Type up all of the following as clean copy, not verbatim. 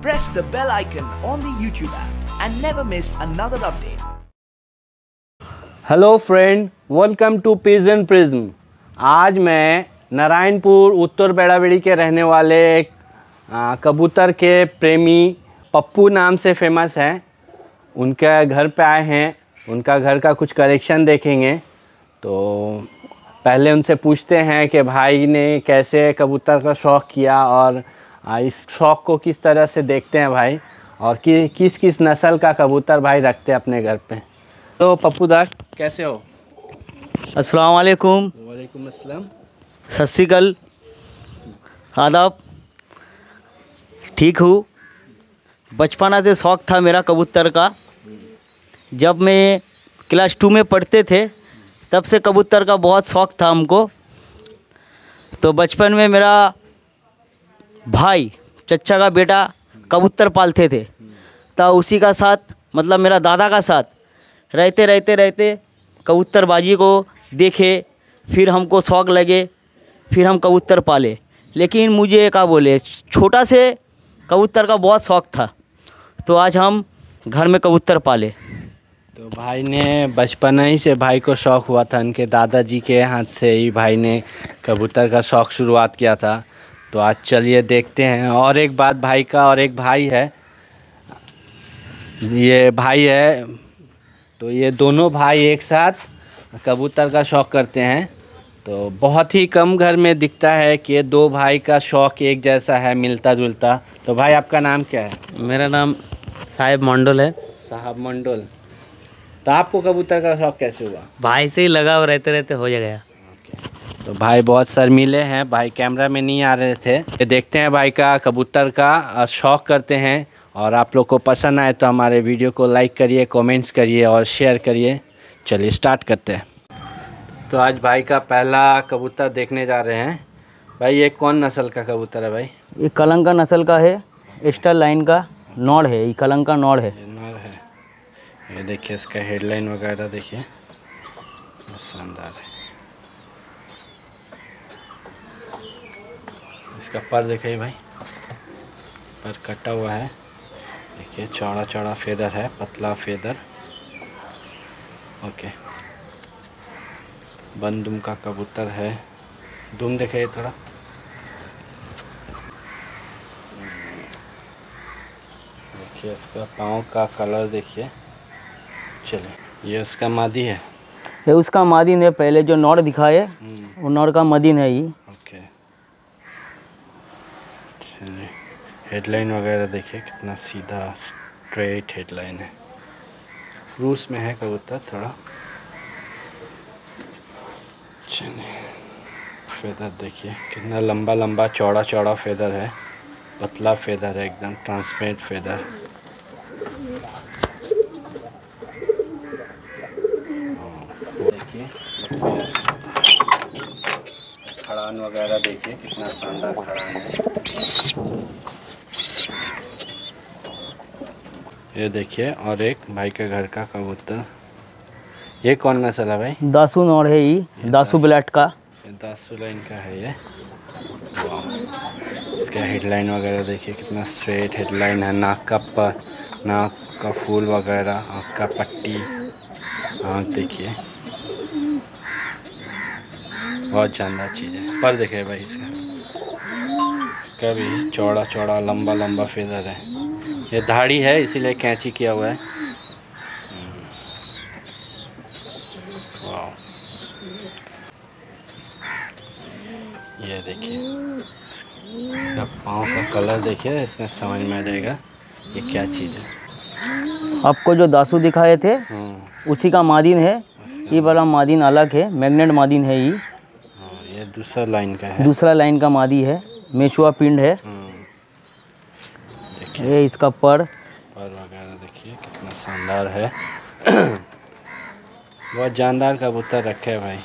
Press the bell icon on the YouTube app and never miss another update. Hello friend, welcome to pigeon prism. आज मैं नारायणपुर उत्तर बेड़ाबेड़ी के रहने वाले एक कबूतर के प्रेमी पप्पू नाम से फेमस हैं। उनके घर पे आए हैं, उनका घर का कुछ कलेक्शन देखेंगे। तो पहले उनसे पूछते हैं कि भाई ने कैसे कबूतर का शौक़ किया और इस शौक़ को किस तरह से देखते हैं भाई, और किस किस नस्ल का कबूतर भाई रखते हैं अपने घर पे। तो पप्पू दा कैसे हो? अस्सलाम वालेकुम। वालेकुम अस्सलाम। सत श्री अकाल, आदाब। ठीक हूँ। बचपना से शौक़ था मेरा कबूतर का। जब मैं क्लास 2 में पढ़ते थे तब से कबूतर का बहुत शौक़ था हमको। तो बचपन में मेरा भाई चचा का बेटा कबूतर पालते थे, तो उसी का साथ मतलब मेरा दादा का साथ रहते कबूतरबाजी को देखे, फिर हमको शौक़ लगे, फिर हम कबूतर पाले। लेकिन मुझे क्या बोले, छोटा से कबूतर का बहुत शौक़ था, तो आज हम घर में कबूतर पाले। तो भाई ने बचपन ही से भाई को शौक़ हुआ था, उनके दादाजी के हाथ से ही भाई ने कबूतर का शौक़ शुरुआत किया था। तो आज चलिए देखते हैं। और एक बात, भाई का और एक भाई है, ये भाई है, तो ये दोनों भाई एक साथ कबूतर का शौक़ करते हैं। तो बहुत ही कम घर में दिखता है कि ये दो भाई का शौक़ एक जैसा है, मिलता जुलता। तो भाई आपका नाम क्या है? मेरा नाम साहिब मंडल है। साहब मंडल। तो आपको कबूतर का शौक़ कैसे हुआ? भाई से ही लगाव रहते रहते हो गया। तो भाई बहुत शर्मीले हैं, भाई कैमरा में नहीं आ रहे थे। ये देखते हैं भाई का कबूतर का शौक़ करते हैं। और आप लोग को पसंद आए तो हमारे वीडियो को लाइक करिए, कमेंट्स करिए और शेयर करिए। चलिए स्टार्ट करते हैं। तो आज भाई का पहला कबूतर देखने जा रहे हैं। भाई ये कौन नस्ल का कबूतर है भाई? ये कलंका नस्ल का है, स्टार लाइन का नॉड है। ये कलंका नॉड है। ये नर है। ये देखिए, इसका हेडलाइन वगैरह देखिए, शानदार है। इसका पर देखिए भाई, पर कटा हुआ है। देखिए चौड़ा चौड़ा फेदर है, पतला फेदर। ओके, बंद दुम का कबूतर है। दुम देखिए थोड़ा। देखिए इसका पाँव का कलर देखिए। चलिए, ये उसका मादी है। ये उसका मादिन है। पहले जो नॉड दिखाए वो नॉड का मदीन है। ये ओके, चलिए हेडलाइन वगैरह देखिए, कितना सीधा स्ट्रेट हेडलाइन है। रूस में है कबूतर थोड़ा। चलिए, फेदर देखिए कितना लंबा लंबा चौड़ा चौड़ा फेदर है, पतला फेदर है, एकदम ट्रांसपेरेंट फेदर। देखिए खड़ान वगैरह देखिए, कितना शानदार खड़ान है। ये देखिए, और एक भाई के घर का कबूतर। ये कौन नस्ल है भाई? दासू नॉड है। ये दासू ब्लड का। दासू लाइन का है ये। इसका हेडलाइन वगैरह देखिए, कितना स्ट्रेट हेडलाइन है। नाक का फूल वगैरह, आँख का पट्टी, आँख देखिए, बहुत शानदार चीज़ है। पर देखिए भाई, इसका भी चौड़ा चौड़ा लंबा लंबा फेदर है। ये धाड़ी है, इसीलिए कैंची किया हुआ है। वाह, ये देखिए इसका पाँव का कलर देखिए, इसमें समझ में आ जाएगा ये क्या चीज़ है। आपको जो दासू दिखाए थे उसी का मादिन है। ये वाला मादिन अलग है, मैग्नेट मादिन है। ये दूसरा लाइन का है। दूसरा लाइन का मादी है, मेचुआ पिंड है। ये इसका पर वगैरह देखिए, कितना शानदार है। बहुत जानदार कबूतर रखे है भाई।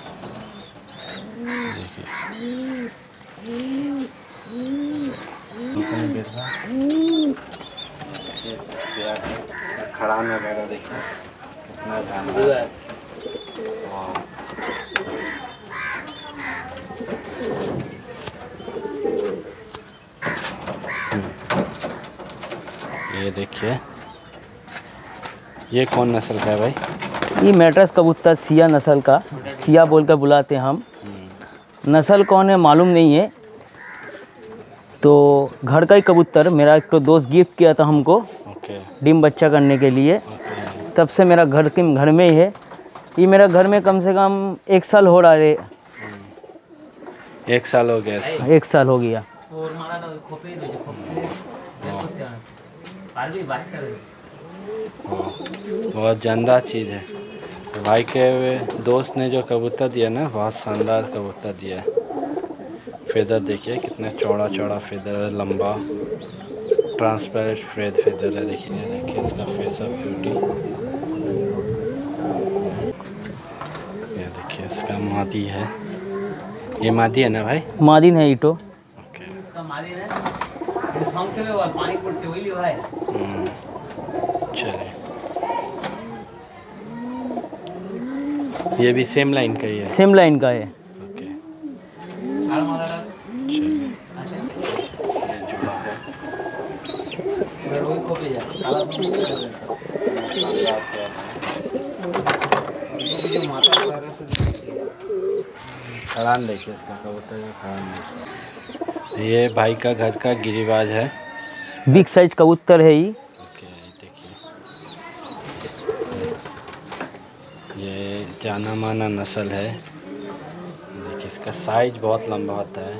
देखिए खड़ान वगैरह देखिए, कितना जानदार है। ये देखिए, ये कौन नस्ल का है भाई? ये मैड्रास कबूतर सिया नस्ल का, सिया बोल कर बुलाते हैं हम। नस्ल कौन है मालूम नहीं है। तो घर का ही कबूतर, मेरा एक तो दोस्त गिफ्ट किया था हमको ओके। डिम बच्चा करने के लिए, तब से मेरा घर में ही है। ये मेरा घर में कम से कम 1 साल हो रहा है। 1 साल हो गया इसको? 1 साल हो गया। बहुत जानदार चीज़ है। तो भाई के दोस्त ने जो कबूतर दिया ना, बहुत शानदार कबूतर दिया है। फेदर देखिए कितना चौड़ा चौड़ा फेदर है, लंबा ट्रांसपेरेंट फेदर है। देखिए इसका फेस ऑफ ब्यूटी। ये देखिए इसका मादी है। ये मादी है ना भाई? मादिन है ईटो। ओके। चलिए, ये भी सेम लाइन का ही है? सेम लाइन का है। ओके। खड़ान देखिए इसका, कबूतर का खड़ान देखिए। ये भाई का घर का गिरिबाज है। बिग साइज कबूतर है ये। ओके, देखिए ये जाना माना नस्ल है। देखिए इसका साइज बहुत लंबा होता है।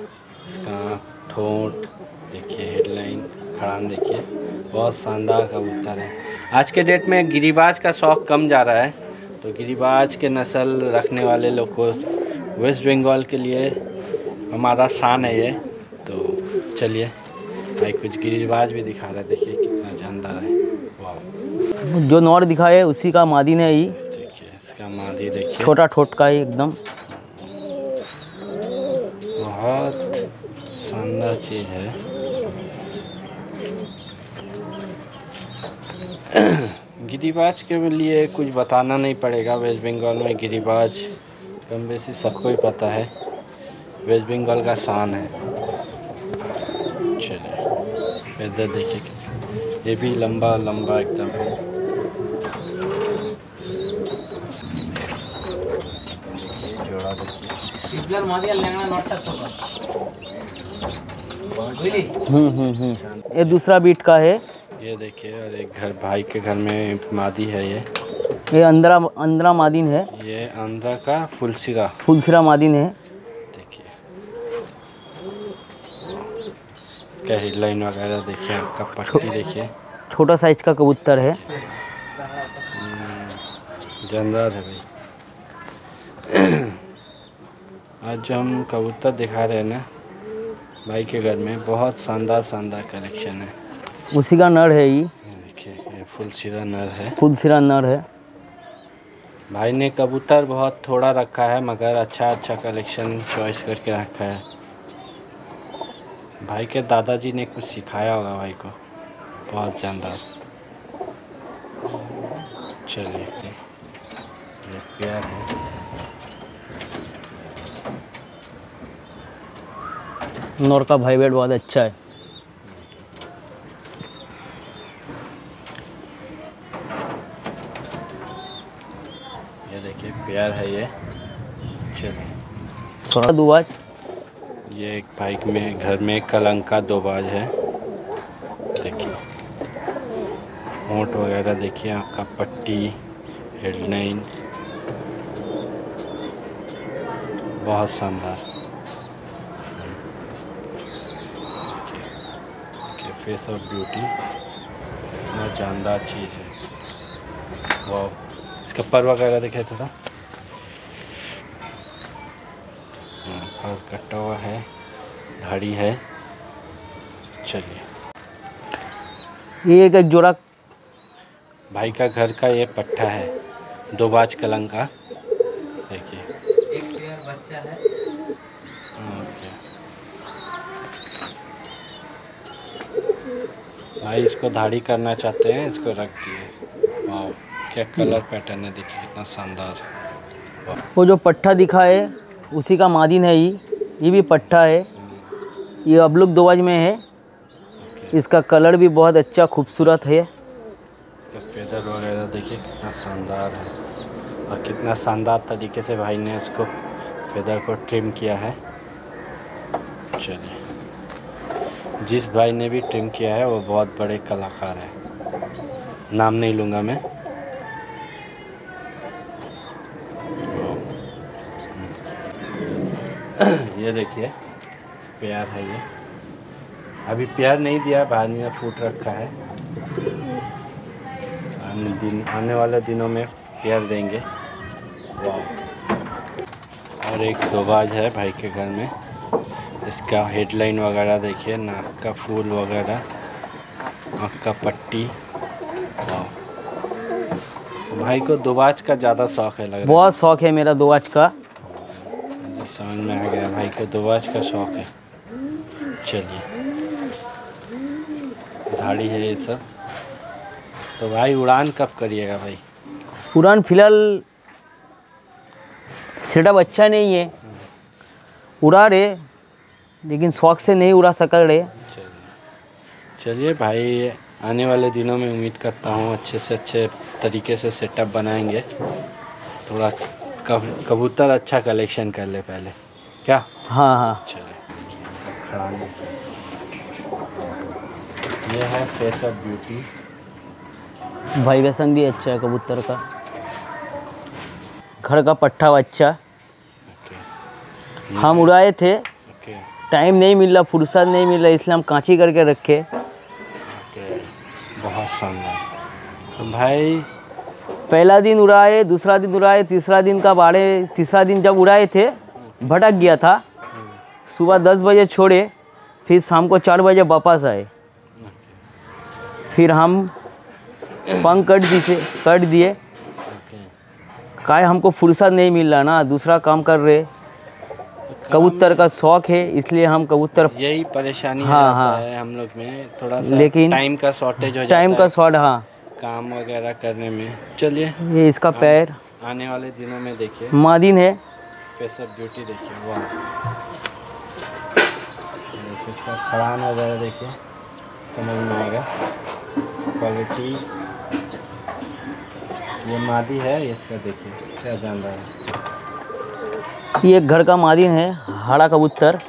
इसका ठोंठ देखिए, हेडलाइन, खड़ान देखिए, बहुत शानदार कबूतर है। आज के डेट में गिरिबाज का शौक़ कम जा रहा है, तो गिरिबाज के नस्ल रखने वाले लोग को वेस्ट बंगाल के लिए हमारा शान है ये। तो चलिए भाई कुछ गिरिबाज भी दिखा रहा है, देखिए कितना जानदार है। वाह, जो नॉर दिखाए उसी का मादिन है ये। देखिए इसका मादी देखिए, छोटा ठोट का है एकदम। बहुत शानदार चीज़ है। गिरिबाज के लिए कुछ बताना नहीं पड़ेगा। वेस्ट बंगाल में गिरिबाज कम बेसी सबको ही पता है, वेस्ट बंगाल का शान है। चलिए इधर देखिए, ये भी लंबा लंबा एकदम है। जोड़ा देखिए। ये दूसरा बीट का है। ये देखिए, और एक घर भाई के घर में मादी है। ये अंद्रा मादिन है। ये आंध्रा का फुलसिरा मादिन है। देखिए इसका हेडलाइन वगैरह देखिए, आपका पट्टी देखिए, छोटा साइज का कबूतर है। जानदार है भाई। आज जो हम कबूतर दिखा रहे हैं ना भाई के घर में, बहुत शानदार कलेक्शन है। उसी का नर है ये। देखिए ये फुलसिरा नर है। फुलसिरा नर है। भाई ने कबूतर बहुत थोड़ा रखा है, मगर अच्छा कलेक्शन चॉइस करके रखा है। भाई के दादाजी ने कुछ सिखाया होगा भाई को, बहुत जानदार। चलिए ये प्यार है। नॉर का भाई बेट बहुत अच्छा है। ये देखिए प्यार है ये। चलिए थोड़ा दुबाज। ये एक भाई में घर में कलंका 2 बाज है। देखिए होंठ वगैरह देखिए, आपका पट्टी, हेडलाइन, बहुत शानदार। देखिए फेस ऑफ ब्यूटी, इतना जानदार चीज़ है। वाह, इसका पर वगैरह देखिए थोड़ा, पर कटा हुआ है, धाड़ी है। चलिए ये एक जोड़ा भाई का घर का ये पट्टा है, 2 बाज कलंका। देखिए एक पेयर बच्चा है। ओके। भाई इसको धाड़ी करना चाहते हैं, इसको रख दिए। वाह, क्या कलर पैटर्न है, देखिए कितना शानदार। वो जो पट्टा दिखा है उसी का मादिन है ये भी पट्टा है। ये अबलुक 2 बाज में है। ओके। इसका कलर भी बहुत अच्छा खूबसूरत है। इसका फेदर वगैरह देखिए कितना शानदार है और कितना शानदार तरीके से भाई ने इसको फेदर को ट्रिम किया है। चलिए, जिस भाई ने भी ट्रिम किया है वो बहुत बड़े कलाकार है, नाम नहीं लूँगा मैं। ये देखिए प्यार है, ये अभी प्यार नहीं दिया, बाहर में फूट रखा है। आने वाले दिनों में प्यार देंगे। और एक दोबाज है भाई के घर में, इसका हेडलाइन वगैरह देखिए, नाक का फूल वगैरह, आँख का पट्टी। भाई को दोबाज का ज़्यादा शौक है, लग रहा है। बहुत शौक है मेरा दोबाज का, समझ में आ गया, भाई को दोबाज का शौक है। चलिए, दाढ़ी है ये सब। तो भाई उड़ान कब करिएगा भाई? उड़ान फिलहाल सेटअप अच्छा नहीं है, उड़ा रहे लेकिन शौक से नहीं उड़ा सक रहे। चलिए भाई, आने वाले दिनों में उम्मीद करता हूँ अच्छे से अच्छे तरीके से सेटअप बनाएंगे। थोड़ा कबूतर अच्छा कलेक्शन कर ले पहले, क्या? हाँ हाँ। चलिए, खड़ा नहीं। ये है फेस ऑफ ब्यूटी। वाइब्रेशन भी अच्छा है कबूतर का। घर का पट्टा बच्चा हम उड़ाए थे, ओके टाइम नहीं मिल रहा, फुर्सत नहीं मिल रहा, इसलिए हम कांची करके रखे। ओके, बहुत शानदार। तो भाई पहला दिन उड़ाए, दूसरा दिन उड़ाए, तीसरा दिन जब उड़ाए थे भटक गया था। सुबह 10 बजे छोड़े, फिर शाम को 4 बजे वापस आए। फिर हम पंख कट दिए। काहे हमको फुर्सत नहीं मिल रहा ना, दूसरा काम कर रहे। कबूतर का शौक है, इसलिए हम कबूतर, यही परेशानी हाँ है हम लोग में, थोड़ा सा लेकिन टाइम का शॉर्टेज हो जाता है, टाइम का शॉर्ट, हाँ, काम वगैरह करने में। चलिए, ये इसका पैर आने वाले दिनों में देखिए मादिन है। फेस ऑफ ब्यूटी देखिए, वाह। इसका खड़ान वगैरह देखिए, समझ में आएगा क्वालिटी। ये मादी है, इसका देखिए क्या जानदार है। ये घर का मादिन है, हरा कबूतर।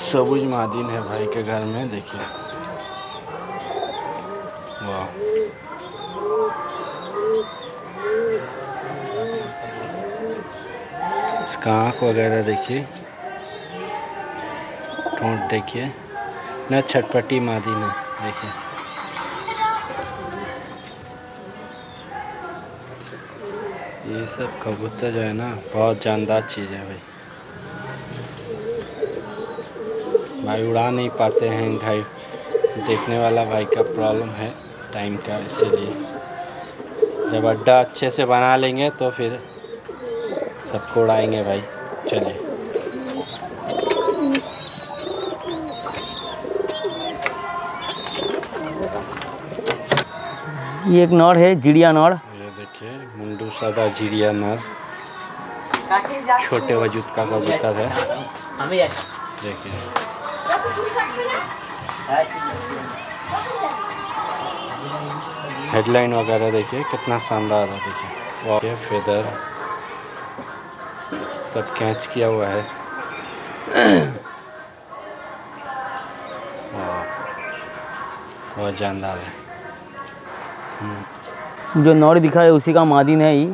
सबूज मादिन है भाई के घर में, देखिए वाह। इसका आँख वगैरह देखिए, ठोंठ देखिए ना, छटपटी मादिन है, देखिए। ये सब कबूतर जो है ना, बहुत जानदार चीज़ है भाई। भाई उड़ा नहीं पाते हैं भाई, देखने वाला भाई का प्रॉब्लम है टाइम का, इसीलिए जब अड्डा अच्छे से बना लेंगे तो फिर सबको उड़ाएंगे भाई। चलिए, ये एक नर है, चिड़िया नर। ये देखिए मुंडू सादा चिड़िया नर, छोटे वजूद का कबूतर है, देखिए। हेडलाइन वगैरह देखिए कितना शानदार है, देखिए वाह। ये फेदर सब कैच किया हुआ है, बहुत जानदार है। जो नर दिखा है उसी का मादिन है ये।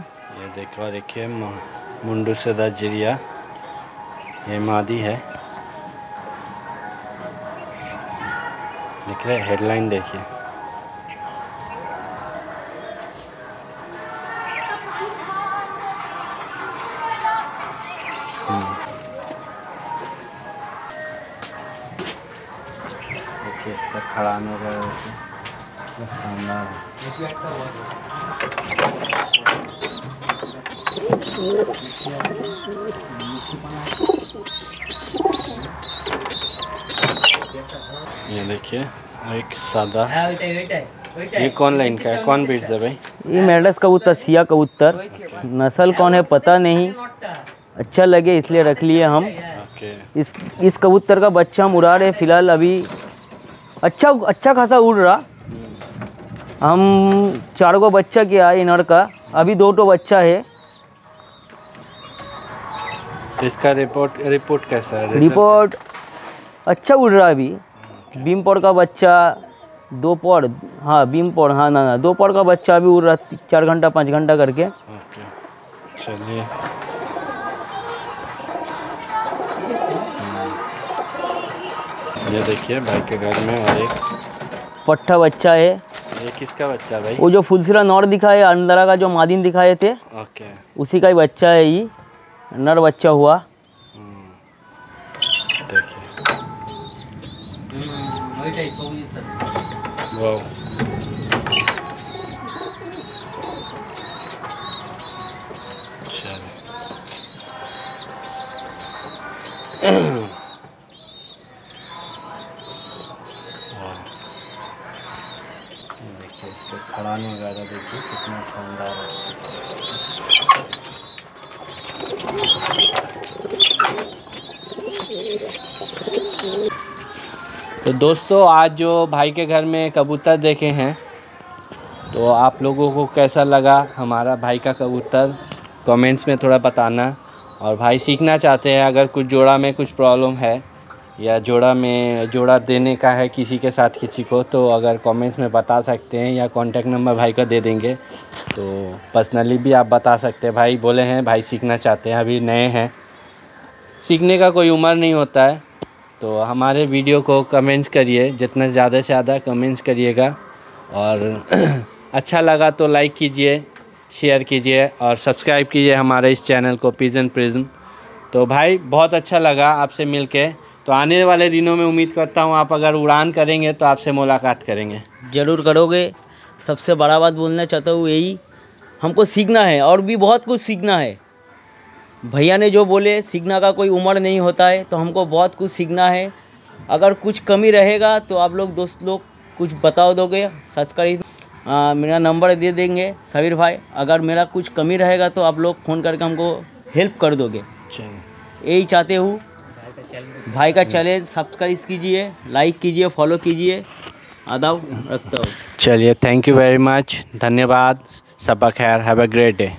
देखिए मुंडू सादा चिड़िया, ये मादी है, देख रहे, हेडलाइन देखिए। देखिए इसका खड़ान वगैरह देखिए, कितना शानदार है। ये देखिए एक सादा, ये कौन लाइन का है, कौन ब्रीड है भाई? ये मेडस कबूतर, सिया कबूतर। नस्ल कौन है पता नहीं, अच्छा लगे इसलिए रख लिए हम। ओके। इस कबूतर का बच्चा हम उड़ा रहे फिलहाल अभी। अच्छा खासा उड़ रहा। हम 4 को बच्चा किया है इनर का, अभी 2 तो बच्चा है। इसका रिपोर्ट कैसा है? रिपोर्ट अच्छा उड़ रहा है अभी। बीम पौड़ का बच्चा 2 पौड़, हाँ बीम पौड़, हाँ ना 2 पौड़ का बच्चा अभी उड़ रहा 4 घंटा 5 घंटा करके। ओके चलिए। ये देखिए भाई के घर में और एक पट्ठा बच्चा है। ये किसका बच्चा भाई? वो जो फुलसिरा नौर दिखाए अंदरा का जो मादिन दिखाए थे, ओके उसी का ही बच्चा है। ये नर बच्चा हुआ। देखिए वाह। देखिए इसके खड़ान वगैरह देखिए कितना शानदार है। तो दोस्तों आज जो भाई के घर में कबूतर देखे हैं, तो आप लोगों को कैसा लगा हमारा भाई का कबूतर कमेंट्स में थोड़ा बताना। और भाई सीखना चाहते हैं, अगर कुछ जोड़ा में कुछ प्रॉब्लम है या जोड़ा देने का है किसी के साथ किसी को, तो अगर कमेंट्स में बता सकते हैं या कॉन्टैक्ट नंबर भाई का दे देंगे, तो पर्सनली भी आप बता सकते हैं। भाई बोले हैं भाई सीखना चाहते हैं, अभी नए हैं, सीखने का कोई उम्र नहीं होता है। तो हमारे वीडियो को कमेंट्स करिए, जितना ज़्यादा से ज़्यादा कमेंट्स करिएगा। और अच्छा लगा तो लाइक कीजिए, शेयर कीजिए और सब्सक्राइब कीजिए हमारे इस चैनल को पिजन प्रिज्म। तो भाई बहुत अच्छा लगा आपसे मिलके। तो आने वाले दिनों में उम्मीद करता हूँ आप अगर उड़ान करेंगे तो आपसे मुलाकात करेंगे। ज़रूर करोगे। सबसे बड़ा बात बोलना चाहता हूँ यही, हमको सीखना है और भी बहुत कुछ सीखना है। भैया ने जो बोले सीखने का कोई उम्र नहीं होता है, तो हमको बहुत कुछ सीखना है। अगर कुछ कमी रहेगा तो आप लोग दोस्त लोग कुछ बता दोगे, सब्सक्राइब मेरा नंबर दे देंगे सबीर भाई। अगर मेरा कुछ कमी रहेगा तो आप लोग फ़ोन करके हमको हेल्प कर दोगे। यही चाहते हूँ। भाई का चैनल सब्सक्राइब कीजिए, लाइक कीजिए, फॉलो कीजिए। आदाब रखता हूँ। चलिए, थैंक यू वेरी मच, धन्यवाद, सबा खैर, हैव अ ग्रेट डे।